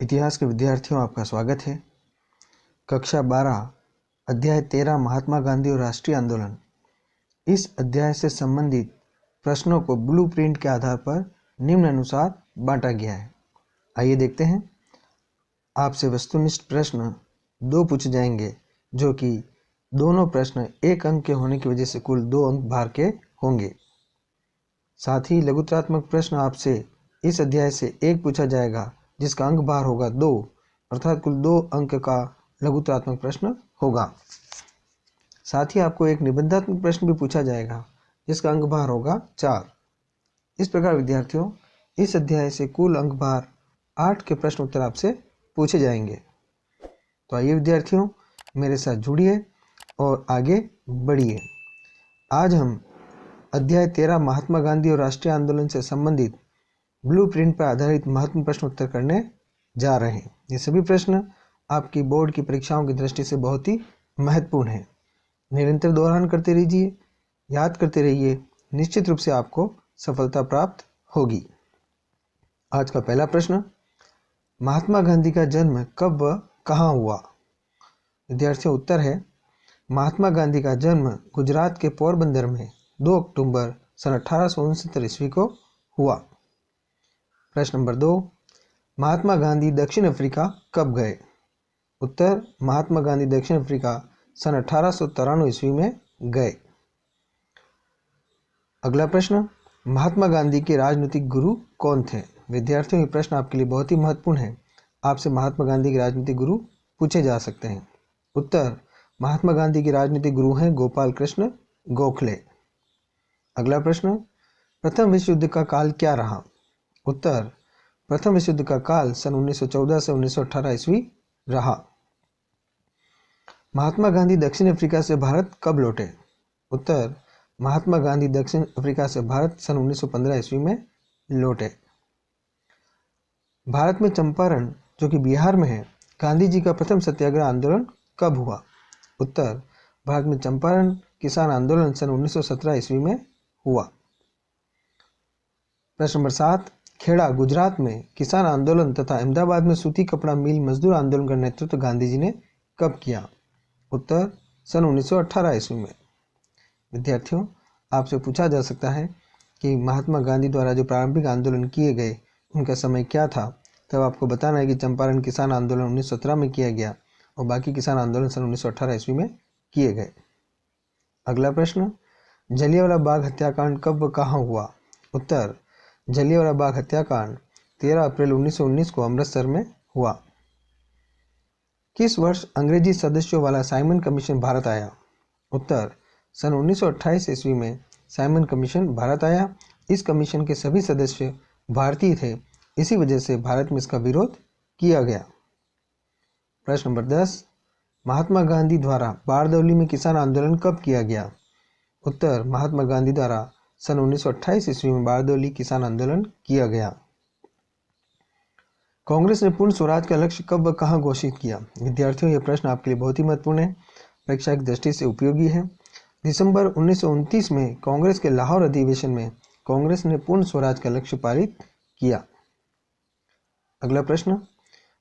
इतिहास के विद्यार्थियों, आपका स्वागत है। कक्षा 12 अध्याय 13 महात्मा गांधी और राष्ट्रीय आंदोलन। इस अध्याय से संबंधित प्रश्नों को ब्लूप्रिंट के आधार पर निम्नानुसार बांटा गया है। आइए देखते हैं। आपसे वस्तुनिष्ठ प्रश्न 2 पूछे जाएंगे, जो कि दोनों प्रश्न 1 अंक के होने की वजह से कुल 2 अंक भार के होंगे। साथ ही लघुत्रात्मक प्रश्न आपसे इस अध्याय से 1 पूछा जाएगा, जिसका अंक भार होगा 2, अर्थात कुल 2 अंक का लघुत्रात्मक प्रश्न होगा। साथ ही आपको एक निबंधात्मक प्रश्न भी पूछा जाएगा, जिसका अंक भार होगा 4। इस प्रकार विद्यार्थियों, इस अध्याय से कुल अंक भार 8 के प्रश्न उत्तर आपसे पूछे जाएंगे। तो आइए विद्यार्थियों, मेरे साथ जुड़िए और आगे बढ़िए। आज हम अध्याय 13 महात्मा गांधी और राष्ट्रीय आंदोलन से संबंधित ब्लूप्रिंट पर आधारित महत्वपूर्ण प्रश्न उत्तर करने जा रहे हैं। ये सभी प्रश्न आपकी बोर्ड की परीक्षाओं की दृष्टि से बहुत ही महत्वपूर्ण हैं। निरंतर दोहरान करते रहिए, याद करते रहिए, निश्चित रूप से आपको सफलता प्राप्त होगी। आज का पहला प्रश्न, महात्मा गांधी का जन्म कब व कहाँ हुआ? विद्यार्थियों, उत्तर है महात्मा गांधी का जन्म गुजरात के पोरबंदर में 2 अक्टूबर सन 1869 ईस्वी को हुआ। प्रश्न नंबर 2, महात्मा गांधी दक्षिण अफ्रीका कब गए? उत्तर, महात्मा गांधी दक्षिण अफ्रीका सन 1893 ईस्वी में गए। अगला प्रश्न, महात्मा गांधी के राजनीतिक गुरु कौन थे? विद्यार्थियों, ये प्रश्न आपके लिए बहुत ही महत्वपूर्ण है। आपसे महात्मा गांधी के राजनीतिक गुरु पूछे जा सकते हैं। उत्तर, महात्मा गांधी के राजनीतिक गुरु हैं गोपाल कृष्ण गोखले। अगला प्रश्न, प्रथम विश्व युद्ध का काल क्या रहा? उत्तर, प्रथम विश्व युद्ध का काल सन 1914 से 1918 ईस्वी रहा। महात्मा गांधी दक्षिण अफ्रीका से भारत कब लौटे? उत्तर, महात्मा गांधी दक्षिण अफ्रीका से भारत सन 1915 ईस्वी में लौटे। भारत में चंपारण, जो कि बिहार में है, गांधी जी का प्रथम सत्याग्रह आंदोलन कब हुआ? उत्तर, भारत में चंपारण किसान आंदोलन सन 1917 ईस्वी में हुआ। प्रश्न नंबर 7, खेड़ा गुजरात में किसान आंदोलन तथा अहमदाबाद में सूती कपड़ा मिल मजदूर आंदोलन का नेतृत्व गांधी जी ने कब किया? उत्तर, सन 1918 ईस्वी में। विद्यार्थियों, आपसे पूछा जा सकता है कि महात्मा गांधी द्वारा जो प्रारंभिक आंदोलन किए गए उनका समय क्या था। तब आपको बताना है कि चंपारण किसान आंदोलन 1917 में किया गया और बाकी किसान आंदोलन सन 1918 ईस्वी में किए गए। अगला प्रश्न, जलियांवाला बाग हत्याकांड कब व कहाँ हुआ? उत्तर, जलियांवाला बाग हत्याकांड 13 अप्रैल 1919 को अमृतसर में हुआ। किस वर्ष अंग्रेजी सदस्यों वाला साइमन कमीशन भारत आया? उत्तर, सन 1928 ईस्वी में साइमन कमीशन भारत आया। इस कमीशन के सभी सदस्य भारतीय थे, इसी वजह से भारत में इसका विरोध किया गया। प्रश्न नंबर 10, महात्मा गांधी द्वारा बारदौली में किसान आंदोलन कब किया गया? उत्तर, महात्मा गांधी द्वारा सन 1928 ईस्वी में बारदौली किसान आंदोलन किया गया। कांग्रेस ने पूर्ण स्वराज का लक्ष्य कब व कहाँ घोषित किया? विद्यार्थियों, यह प्रश्न आपके लिए बहुत ही महत्वपूर्ण है, परीक्षा की दृष्टि से उपयोगी है। दिसंबर 1929 में कांग्रेस के लाहौर अधिवेशन में कांग्रेस ने पूर्ण स्वराज का लक्ष्य पारित किया। अगला प्रश्न,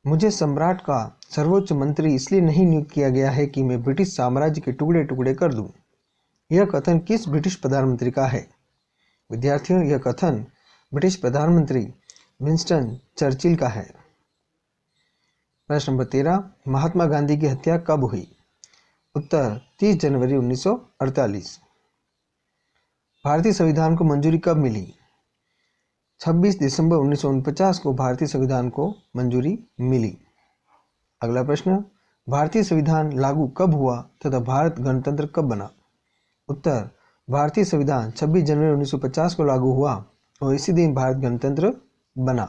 मुझे सम्राट का सर्वोच्च मंत्री इसलिए नहीं नियुक्त किया गया है कि मैं ब्रिटिश साम्राज्य के टुकड़े टुकड़े कर दूं। यह कथन किस ब्रिटिश प्रधानमंत्री का है? विद्यार्थियों, यह कथन ब्रिटिश प्रधानमंत्री विंस्टन चर्चिल का है। प्रश्न नंबर 13, महात्मा गांधी की हत्या कब हुई? उत्तर, 30 जनवरी 1948। भारतीय संविधान को मंजूरी कब मिली? 26 दिसंबर 1949 को भारतीय संविधान को मंजूरी मिली। अगला प्रश्न, भारतीय संविधान लागू कब हुआ तथा भारत गणतंत्र कब बना? उत्तर, भारतीय संविधान 26 जनवरी 1950 को लागू हुआ और इसी दिन भारत गणतंत्र बना।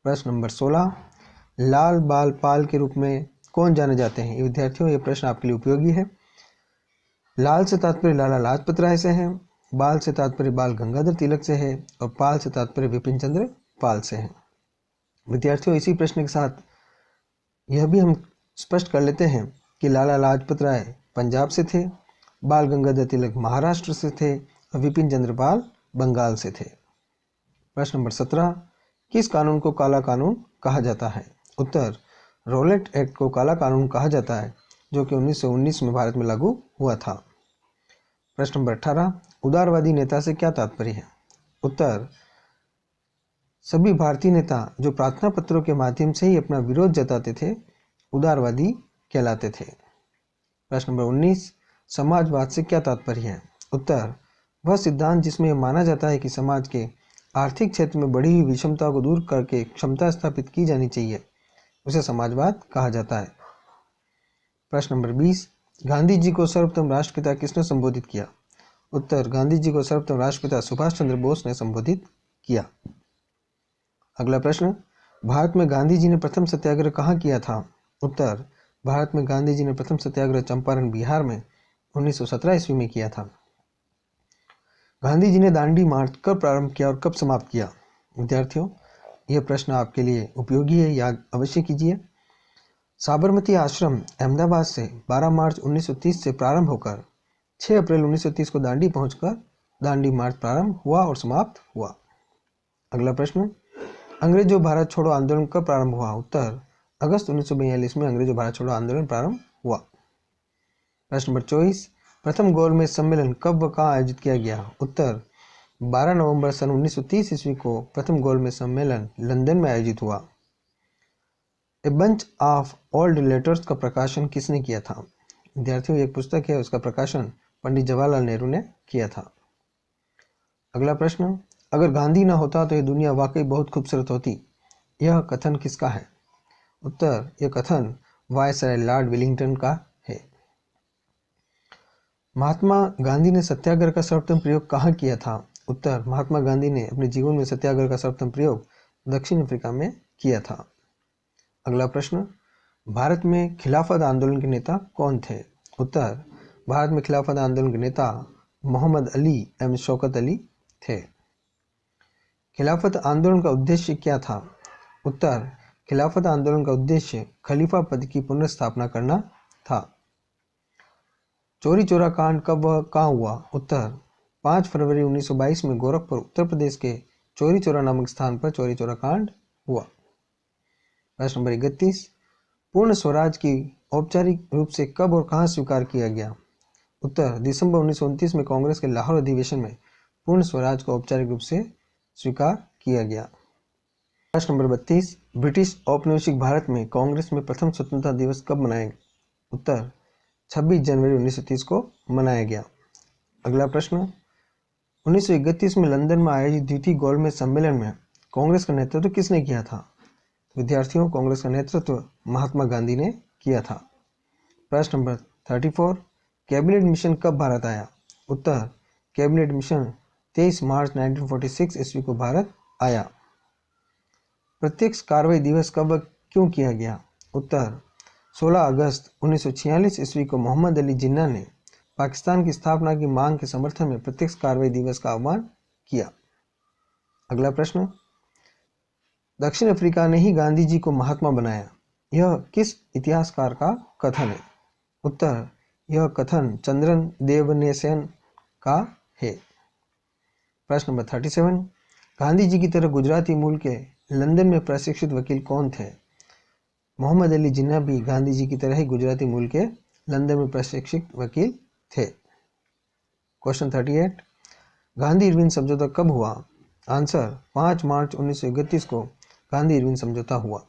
प्रश्न नंबर 16, लाल बाल पाल के रूप में कौन जाने जाते हैं? विद्यार्थियों, ये प्रश्न आपके लिए उपयोगी है। लाल से तात्पर्य लाला लाजपत राय से है, बाल से तात्पर्य बाल गंगाधर तिलक से है और पाल से तात्पर्य विपिन चंद्र पाल से है। विद्यार्थियों, इसी प्रश्न के साथ यह भी हम स्पष्ट कर लेते हैं कि लाला लाजपत राय पंजाब से थे, बाल गंगाधर तिलक महाराष्ट्र से थे और विपिन चंद्र पाल बंगाल से थे। प्रश्न नंबर 17, किस कानून को काला कानून कहा जाता है? उत्तर, रॉलेट एक्ट को काला कानून कहा जाता है, जो कि 1919 में भारत में लागू हुआ था। प्रश्न नंबर 18, उदारवादी नेता से क्या तात्पर्य है? उत्तर, सभी भारतीय नेता जो प्रार्थना पत्रों के माध्यम से ही अपना विरोध जताते थे उदारवादी कहलाते थे। प्रश्न नंबर 19, समाजवाद से क्या तात्पर्य है? उत्तर, वह सिद्धांत जिसमें यह माना जाता है कि समाज के आर्थिक क्षेत्र में बढ़ी हुई विषमता को दूर करके क्षमता स्थापित की जानी चाहिए, उसे समाजवाद कहा जाता है। प्रश्न नंबर 20, गांधी जी को सर्वप्रथम राष्ट्रपिता किसने संबोधित किया? उत्तर, गांधी जी को सर्वप्रथम राष्ट्रपिता सुभाष चंद्र बोस ने संबोधित किया। अगला प्रश्न, भारत में गांधी जी ने प्रथम सत्याग्रह कहाँ किया था? उत्तर, भारत में गांधी जी ने प्रथम सत्याग्रह चंपारण बिहार में 1917 ईस्वी में किया था। गांधी जी ने दांडी मार्च कब प्रारंभ किया और कब समाप्त किया? विद्यार्थियों, यह प्रश्न आपके लिए उपयोगी है, याद अवश्य कीजिए। साबरमती आश्रम अहमदाबाद से 12 मार्च 1930 से प्रारंभ होकर 6 अप्रैल 1930 को दांडी पहुंचकर दांडी मार्च प्रारंभ हुआ और समाप्त हुआ। अगला प्रश्न, अंग्रेजों भारत छोड़ो आंदोलन कब प्रारंभ हुआ? उत्तर, अगस्त 1942 में अंग्रेजों भारत छोड़ो आंदोलन प्रारंभ हुआ। प्रश्न नंबर 24, प्रथम गोलमेज सम्मेलन कब व कहाँ आयोजित किया गया? उत्तर, 12 नवंबर सन 1930 ईस्वी को प्रथम गोलमेज सम्मेलन लंदन में आयोजित हुआ। A bunch of old letters का प्रकाशन किसने किया था? विद्यार्थियों, एक पुस्तक है, उसका प्रकाशन पंडित जवाहरलाल नेहरू ने किया था। अगला प्रश्न, अगर गांधी न होता तो यह दुनिया वाकई बहुत खूबसूरत होती, यह कथन किसका है? उत्तर, यह कथन वायसराय लॉर्ड वेलिंगटन का है। महात्मा गांधी ने सत्याग्रह का सर्वप्रथम प्रयोग कहाँ किया था? उत्तर, महात्मा गांधी ने अपने जीवन में सत्याग्रह का सर्वप्रथम प्रयोग दक्षिण अफ्रीका में किया था। अगला प्रश्न, भारत में खिलाफत आंदोलन के नेता कौन थे? उत्तर, भारत में खिलाफत आंदोलन के नेता मोहम्मद अली एवं शौकत अली थे। खिलाफत आंदोलन का उद्देश्य क्या था? उत्तर, खिलाफत आंदोलन का उद्देश्य खलीफा पद की पुनर्स्थापना करना था। चौरी चौरा कांड कब व कहाँ हुआ? उत्तर, 5 फरवरी 1922 में गोरखपुर उत्तर प्रदेश के चौरी चौरा नामक स्थान पर चौरी चौरा कांड हुआ। प्रश्न नंबर 31, पूर्ण स्वराज की औपचारिक रूप से कब और कहाँ स्वीकार किया गया? उत्तर, दिसंबर 1929 में कांग्रेस के लाहौर अधिवेशन में पूर्ण स्वराज को औपचारिक रूप से स्वीकार किया गया। प्रश्न नंबर 32, ब्रिटिश औपनिवेशिक भारत में कांग्रेस में प्रथम स्वतंत्रता दिवस कब मनाया? उत्तर, 26 जनवरी 1930 को मनाया गया। अगला प्रश्न, 1931 में लंदन में आयोजित द्वितीय गोलमेज सम्मेलन में कांग्रेस का नेतृत्व किसने किया था? विद्यार्थियों, कांग्रेस का नेतृत्व महात्मा गांधी ने किया था। प्रश्न नंबर 34, कैबिनेट मिशन कब भारत आया? उत्तर, कैबिनेट मिशन 23 मार्च 1946 ईस्वी को भारत आया। प्रत्यक्ष कार्रवाई दिवस कब क्यों किया गया? उत्तर, 16 अगस्त 1946 ईस्वी को मोहम्मद अली जिन्ना ने पाकिस्तान की स्थापना की मांग के समर्थन में प्रत्यक्ष कार्रवाई दिवस का आह्वान किया। अगला प्रश्न, दक्षिण अफ्रीका ने ही गांधी जी को महात्मा बनाया, यह किस इतिहासकार का कथन है? उत्तर, यह कथन चंद्रन देवनेसेन का है। प्रश्न नंबर 37, गांधी जी की तरह गुजराती मूल के लंदन में प्रशिक्षित वकील कौन थे? मोहम्मद अली जिन्ना भी गांधी जी की तरह ही गुजराती मूल के लंदन में प्रशिक्षित वकील थे। क्वेश्चन 38, गांधी इरविन समझौता कब हुआ? आंसर, 5 मार्च 1931 को गांधी इरविन समझौता हुआ।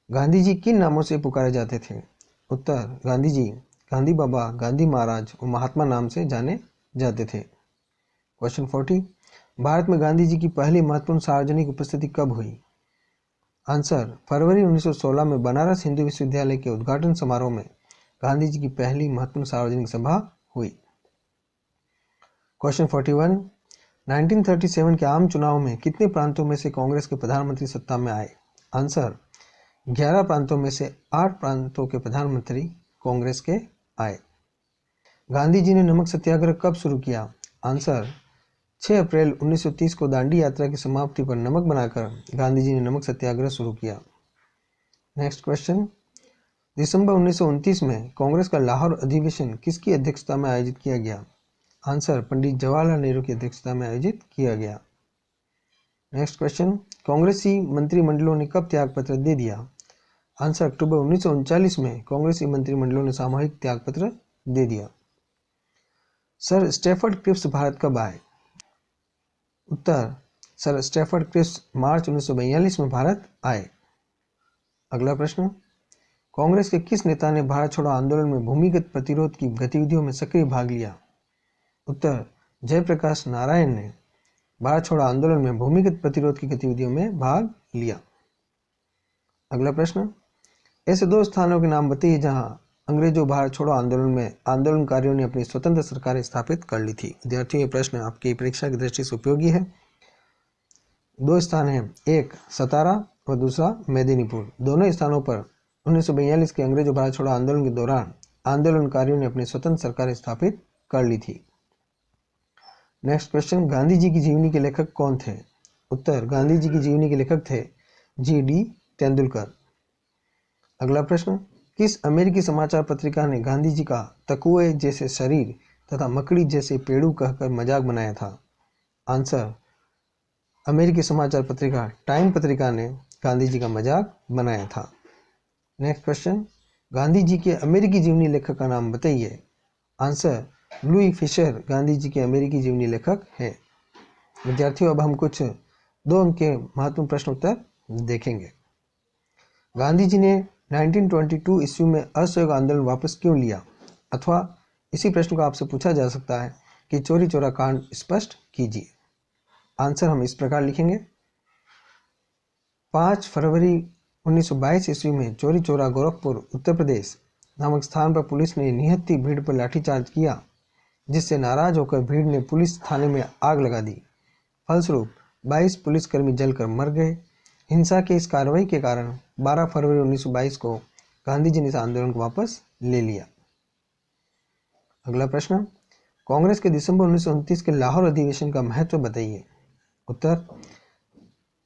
गांधी जी किन नामों से पुकारे जाते थे? उत्तर, गांधी जी गांधी बाबा, गांधी महाराज और महात्मा नाम से जाने जाते थे। क्वेश्चन 40, भारत में गांधी जी की पहली महत्वपूर्ण सार्वजनिक उपस्थिति कब हुई? आंसर, फरवरी 1916 में बनारस हिंदू विश्वविद्यालय के उद्घाटन समारोह में गांधी जी की पहली महत्वपूर्ण सार्वजनिक सभा हुई। क्वेश्चन 41, 1937 के आम चुनाव में कितने प्रांतों में से कांग्रेस के प्रधानमंत्री सत्ता में आए? आंसर, 11 प्रांतों में से 8 प्रांतों के प्रधानमंत्री कांग्रेस के आए। गांधी जी ने नमक सत्याग्रह कब शुरू किया? आंसर, 6 अप्रैल 1930 को दांडी यात्रा की समाप्ति पर नमक बनाकर गांधी जी ने नमक सत्याग्रह शुरू किया। नेक्स्ट क्वेश्चन, दिसंबर 1929 में कांग्रेस का लाहौर अधिवेशन किसकी अध्यक्षता में आयोजित किया गया? आंसर, पंडित जवाहरलाल नेहरू की अध्यक्षता में आयोजित किया गया। नेक्स्ट क्वेश्चन, कांग्रेसी मंत्रिमंडलों ने कब त्यागपत्र दे दिया? आंसर, अक्टूबर 1939 में कांग्रेसी मंत्रिमंडलों ने सामूहिक त्यागपत्र दे दिया। सर स्टैफर्ड क्रिप्स भारत कब आए? उत्तर, सर स्टैफर्ड क्रिप्स मार्च 1942 में भारत आए। अगला प्रश्न, कांग्रेस के किस नेता ने भारत छोड़ो आंदोलन में भूमिगत प्रतिरोध की गतिविधियों में सक्रिय भाग लिया? उत्तर, जयप्रकाश नारायण ने भारत छोड़ो आंदोलन में भूमिगत प्रतिरोध की गतिविधियों में भाग लिया। अगला प्रश्न, ऐसे दो स्थानों के नाम बताइए जहां अंग्रेजों भारत छोड़ो आंदोलन में आंदोलनकारियों ने अपनी स्वतंत्र सरकार स्थापित कर ली थी। विद्यार्थियों, ये प्रश्न आपकी परीक्षा की दृष्टि से उपयोगी है। दो स्थान हैं, एक सतारा और दूसरा मेदिनीपुर। दोनों स्थानों पर 1942 के अंग्रेजों भारत छोड़ो आंदोलन के दौरान आंदोलनकारियों ने अपनी स्वतंत्र सरकार स्थापित कर ली थी। नेक्स्ट क्वेश्चन, गांधी जी की जीवनी के लेखक कौन थे? उत्तर, गांधी जी की जीवनी के लेखक थे जी.डी. तेंदुलकर। अगला प्रश्न, किस अमेरिकी समाचार पत्रिका ने गांधी जी का तकुए जैसे शरीर तथा मकड़ी जैसे पेड़ू कहकर मजाक बनाया था? आंसर, अमेरिकी समाचार पत्रिका टाइम पत्रिका ने गांधी जी का मजाक बनाया था। नेक्स्ट क्वेश्चन, गांधी जी के अमेरिकी जीवनी लेखक का नाम बताइए। Answer, Louis Fischer Gandhi ji के अमेरिकी जीवनी लेखक हैं। विद्यार्थियों, अब हम कुछ 2 अंक के महत्वपूर्ण प्रश्न उत्तर देखेंगे। गांधी जी ने 1922 ईस्वी में असहयोग आंदोलन वापस क्यों लिया? अथवा इसी प्रश्न को आपसे पूछा जा सकता है कि चोरी चोरा कांड स्पष्ट कीजिए। आंसर हम इस प्रकार लिखेंगे, 5 फरवरी 1922 ईस्वी में चोरी चोरा गोरखपुर उत्तर प्रदेश नामक स्थान पर पुलिस ने निहत्थी भीड़ पर लाठीचार्ज किया, जिससे नाराज होकर भीड़ ने पुलिस थाने में आग लगा दी। फलस्वरूप 22 पुलिसकर्मी जलकर मर गए। हिंसा की इस कार्रवाई के कारण 12 फरवरी 1922 को गांधी जी ने इस आंदोलन को वापस ले लिया। अगला प्रश्न, कांग्रेस के दिसंबर 1929 के लाहौर अधिवेशन का महत्व बताइए। उत्तर,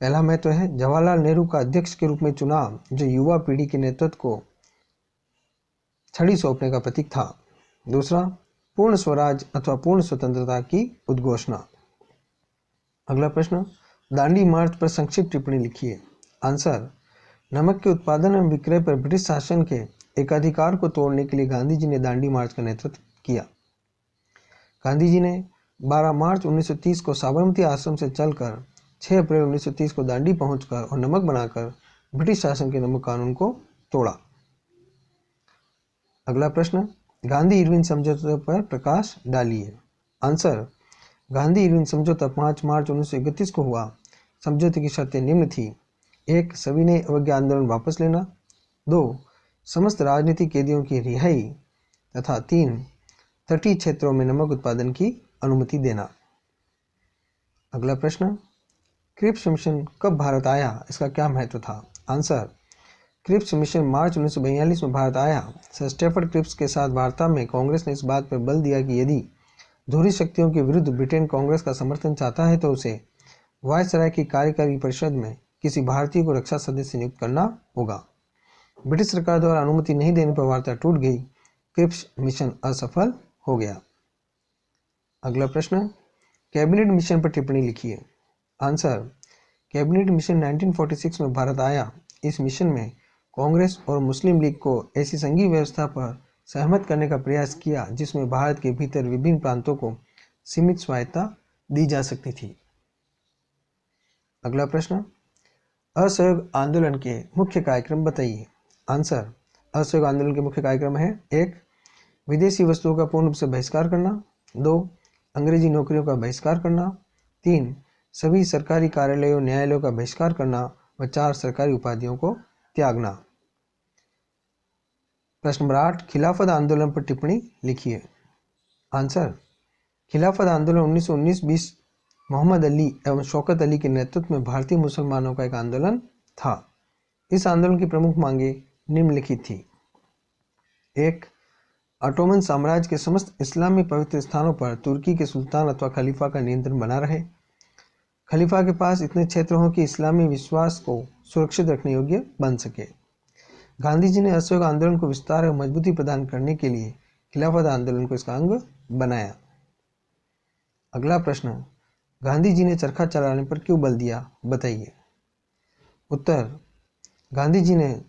पहला महत्व है जवाहरलाल नेहरू का अध्यक्ष के रूप में चुनाव, जो युवा पीढ़ी के नेतृत्व को छड़ी सौंपने का प्रतीक था। दूसरा, पूर्ण स्वराज अथवा पूर्ण स्वतंत्रता की उद्घोषणा। अगला प्रश्न, दांडी मार्च पर संक्षिप्त टिप्पणी लिखिए। आंसर, नमक के उत्पादन एवं विक्रय पर ब्रिटिश शासन के एकाधिकार को तोड़ने के लिए गांधी जी ने दांडी मार्च का नेतृत्व किया। गांधी जी ने 12 मार्च 1930 को साबरमती आश्रम से चलकर 6 अप्रैल 1930 को दांडी पहुंचकर और नमक बनाकर ब्रिटिश शासन के नमक कानून को तोड़ा। अगला प्रश्न, गांधी इरविन समझौते पर प्रकाश डालिए। आंसर, गांधी इरविन समझौता 5 मार्च 1931 को हुआ। समझौते की शर्तें निम्न थी। 1, सविनय अवज्ञा आंदोलन वापस लेना। 2, समस्त राजनीतिक कैदियों की रिहाई तथा 3, तटीय क्षेत्रों में नमक उत्पादन की अनुमति देना। अगला प्रश्न, क्रिप्स मिशन कब भारत आया, इसका क्या महत्व था? आंसर, क्रिप्स मिशन मार्च 1942 में भारत आया। सर स्टैफर्ड क्रिप्स के साथ वार्ता में कांग्रेस ने इस बात पर बल दिया कि यदि धुरी शक्तियों के विरुद्ध ब्रिटेन कांग्रेस का समर्थन चाहता है तो उसे वायसराय की कार्यकारी परिषद में किसी भारतीय को रक्षा सदस्य नियुक्त करना होगा। ब्रिटिश सरकार द्वारा अनुमति नहीं देने पर वार्ता टूट गई। क्रिप्स मिशन असफल हो गया। अगला प्रश्न, कैबिनेट मिशन पर टिप्पणी लिखिए। आंसर, कैबिनेट मिशन 1946 में भारत आया। इस मिशन में कांग्रेस और मुस्लिम लीग को ऐसी संघीय व्यवस्था पर सहमत करने का प्रयास किया जिसमें भारत के भीतर विभिन्न प्रांतों को सीमित स्वायत्तता दी जा सकती थी। अगला प्रश्न, असहयोग आंदोलन के मुख्य कार्यक्रम बताइए। आंसर, असहयोग आंदोलन के मुख्य कार्यक्रम है 1, विदेशी वस्तुओं का पूर्ण रूप से बहिष्कार करना। 2, अंग्रेजी नौकरियों का बहिष्कार करना। 3, सभी सरकारी कार्यालयों न्यायालयों का बहिष्कार करना। व 4, सरकारी उपाधियों को त्यागना। प्रश्न नंबर 8, खिलाफत आंदोलन पर टिप्पणी लिखिए। आंसर, खिलाफत आंदोलन 1919-20 मोहम्मद अली एवं शौकत अली के नेतृत्व में भारतीय मुसलमानों का एक आंदोलन था। इस आंदोलन की प्रमुख मांगे निम्नलिखित थी। 1, ऑटोमन साम्राज्य के समस्त इस्लामी पवित्र स्थानों पर तुर्की के सुल्तान अथवा खलीफा का नियंत्रण बना रहे। खलीफा के पास इतने क्षेत्र हों कि इस्लामी विश्वास को सुरक्षित रखने योग्य बन सके। गांधी जी ने असहयोग आंदोलन को विस्तार और मजबूती प्रदान करने के लिए खिलाफत आंदोलन को इसका अंग बनाया। अगला प्रश्न, गांधी जी ने चरखा चलाने पर क्यों बल दिया, बताइए। उत्तर, गांधी जी ने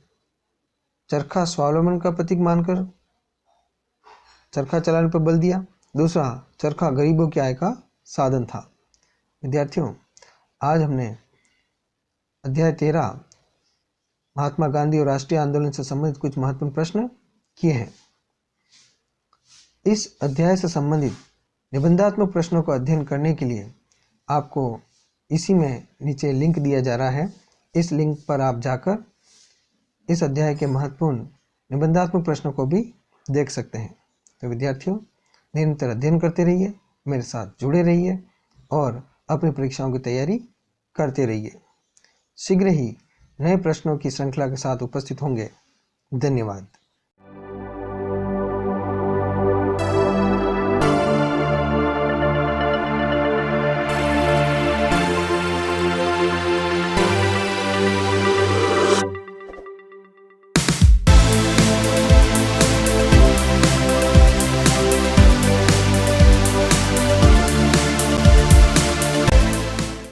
चरखा स्वावलंबन का प्रतीक मानकर चरखा चलाने पर बल दिया। दूसरा, चरखा गरीबों की आय का साधन था। विद्यार्थियों, आज हमने अध्याय 13 महात्मा गांधी और राष्ट्रीय आंदोलन से संबंधित कुछ महत्वपूर्ण प्रश्न किए हैं। इस अध्याय से संबंधित निबंधात्मक प्रश्नों को अध्ययन करने के लिए आपको इसी में नीचे लिंक दिया जा रहा है। इस लिंक पर आप जाकर इस अध्याय के महत्वपूर्ण निबंधात्मक प्रश्नों को भी देख सकते हैं। तो विद्यार्थियों, निरंतर अध्ययन करते रहिए, मेरे साथ जुड़े रहिए और अपनी परीक्षाओं की तैयारी करते रहिए। शीघ्र ही नए प्रश्नों की श्रृंखला के साथ उपस्थित होंगे। धन्यवाद।